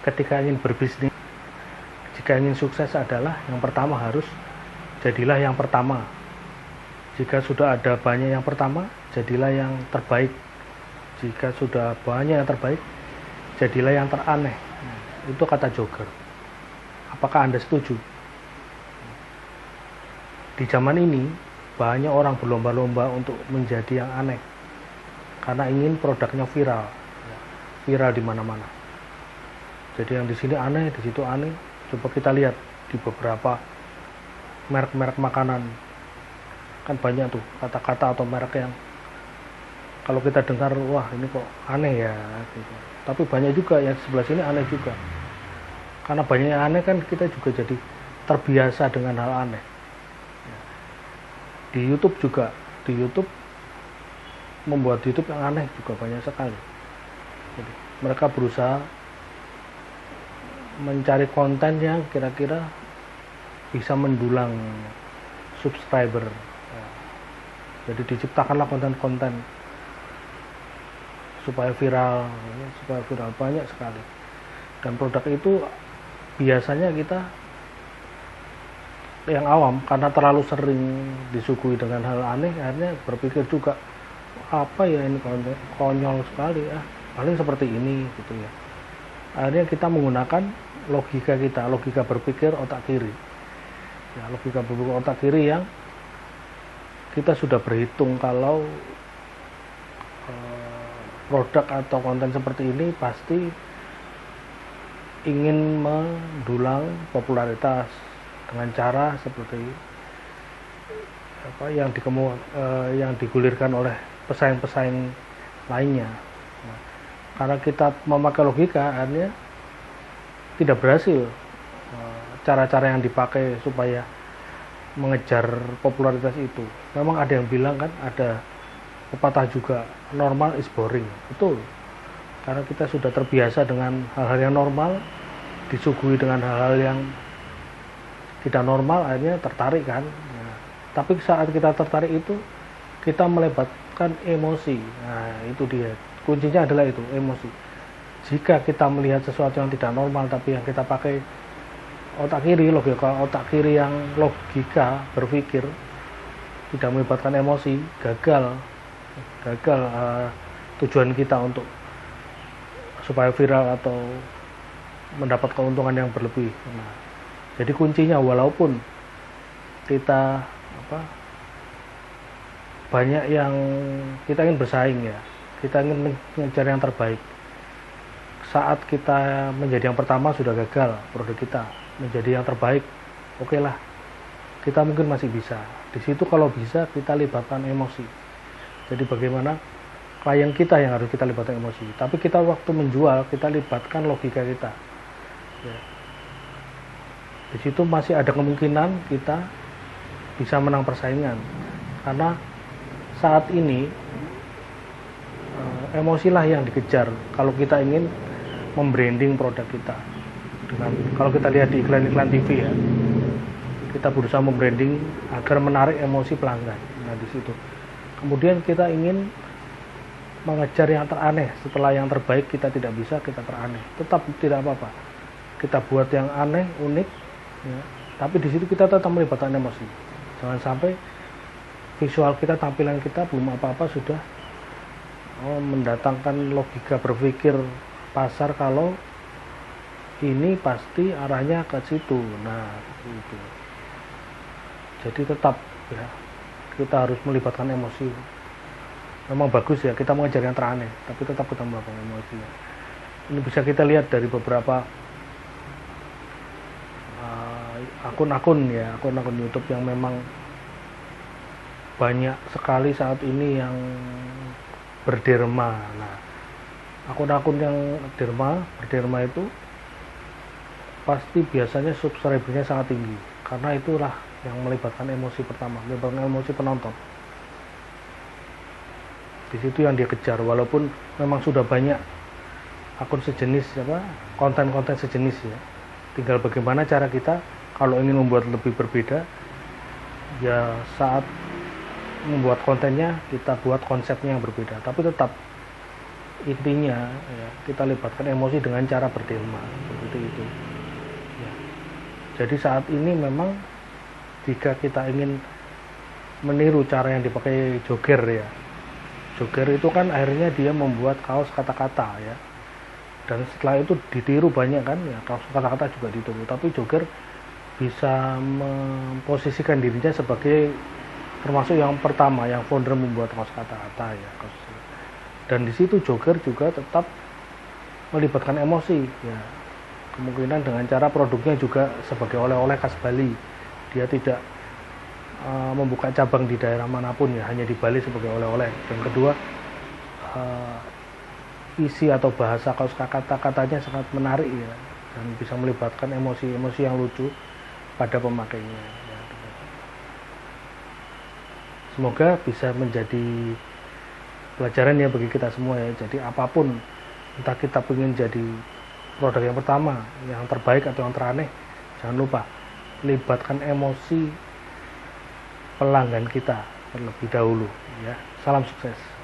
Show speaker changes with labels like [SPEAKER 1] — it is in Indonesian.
[SPEAKER 1] ketika ingin berbisnis, jika ingin sukses adalah yang pertama harus jadilah yang pertama. Jika sudah ada banyak yang pertama, jadilah yang terbaik. Jika sudah banyak yang terbaik, jadilah yang teraneh. Itu kata Jogger. Apakah Anda setuju? Di zaman ini banyak orang berlomba-lomba untuk menjadi yang aneh karena ingin produknya viral di mana-mana. Jadi yang di sini aneh, di situ aneh. Coba kita lihat di beberapa merek-merek makanan, kan banyak tuh kata-kata atau merek yang kalau kita dengar, wah ini kok aneh ya gitu. Tapi banyak juga yang sebelah sini aneh juga. Karena banyak yang aneh kan kita juga jadi terbiasa dengan hal aneh. Di YouTube juga, di YouTube membuat YouTube yang aneh juga banyak sekali. Jadi, mereka berusaha mencari konten yang kira-kira bisa mendulang subscriber. Jadi diciptakanlah konten-konten supaya viral banyak sekali. Dan produk itu biasanya kita yang awam karena terlalu sering disuguhi dengan hal aneh, akhirnya berpikir juga apa ya ini konyol sekali ya, paling seperti ini gitu ya. Akhirnya kita menggunakan logika berpikir otak kiri ya, logika berpikir otak kiri yang kita sudah berhitung kalau produk atau konten seperti ini pasti ingin mendulang popularitas dengan cara seperti apa yang digulirkan oleh pesaing-pesaing lainnya. Nah, karena kita memakai logika, akhirnya tidak berhasil cara-cara yang dipakai supaya mengejar popularitas itu. Memang ada yang bilang kan, ada pepatah juga, normal is boring. Betul, karena kita sudah terbiasa dengan hal-hal yang normal, disuguhi dengan hal-hal yang tidak normal, akhirnya tertarik kan. Nah, tapi saat kita tertarik itu, kita melibatkan emosi. Nah, itu dia, kuncinya adalah itu, emosi. Jika kita melihat sesuatu yang tidak normal, tapi yang kita pakai otak kiri, logika otak kiri yang logika berpikir, tidak melibatkan emosi, gagal tujuan kita untuk supaya viral atau mendapat keuntungan yang berlebih. Nah, jadi kuncinya, walaupun kita banyak yang kita ingin bersaing ya, kita ingin mengejar yang terbaik. Saat kita menjadi yang pertama sudah gagal produk kita, menjadi yang terbaik, oke lah, kita mungkin masih bisa. Di situ kalau bisa kita libatkan emosi. Jadi bagaimana klien kita yang harus kita libatkan emosi, tapi kita waktu menjual kita libatkan logika kita. Ya. Di situ masih ada kemungkinan kita bisa menang persaingan, karena saat ini emosilah yang dikejar kalau kita ingin membranding produk kita. Kalau kita lihat di iklan-iklan TV ya, kita berusaha membranding agar menarik emosi pelanggan. Nah di situ. Kemudian kita ingin mengejar yang teraneh. Setelah yang terbaik kita tidak bisa, kita teraneh. Tetap tidak apa-apa. Kita buat yang aneh, unik, ya. Tapi di situ kita tetap melibatkan emosi. Jangan sampai visual kita, tampilan kita belum apa-apa sudah mendatangkan logika berpikir pasar kalau ini pasti arahnya ke situ. Nah, itu. Jadi tetap ya, kita harus melibatkan emosi. Memang bagus ya kita mengejar yang teraneh, tapi tetap kita melibatkan emosi. Ini bisa kita lihat dari beberapa akun-akun YouTube yang memang banyak sekali saat ini yang berderma. Nah, akun-akun yang berderma itu pasti biasanya subscribernya sangat tinggi, karena itulah yang melibatkan emosi pertama, melibatkan emosi penonton. Di situ yang dia kejar, walaupun memang sudah banyak akun sejenis, konten-konten sejenis ya. Tinggal bagaimana cara kita kalau ingin membuat lebih berbeda, ya saat membuat kontennya kita buat konsepnya yang berbeda, tapi tetap intinya ya, kita libatkan emosi dengan cara berdelma seperti itu ya. Jadi saat ini memang jika kita ingin meniru cara yang dipakai Jogger ya, Jogger itu kan akhirnya dia membuat kaos kata-kata ya, dan setelah itu ditiru banyak kan ya, kaos kata-kata juga ditiru, tapi Jogger bisa memposisikan dirinya sebagai termasuk yang pertama, yang founder membuat kaos kata-kata ya. Dan di situ Jogger juga tetap melibatkan emosi ya, kemungkinan dengan cara produknya juga sebagai oleh-oleh khas Bali, dia tidak membuka cabang di daerah manapun ya, hanya di Bali sebagai oleh-oleh. Dan kedua, isi atau bahasa kaos kata-katanya sangat menarik ya, dan bisa melibatkan emosi-emosi yang lucu pada pemakainya ya. Semoga bisa menjadi pelajaran ya bagi kita semua ya. Jadi apapun, entah kita ingin jadi produk yang pertama, yang terbaik atau yang teraneh, jangan lupa libatkan emosi pelanggan kita terlebih dahulu ya. Salam sukses.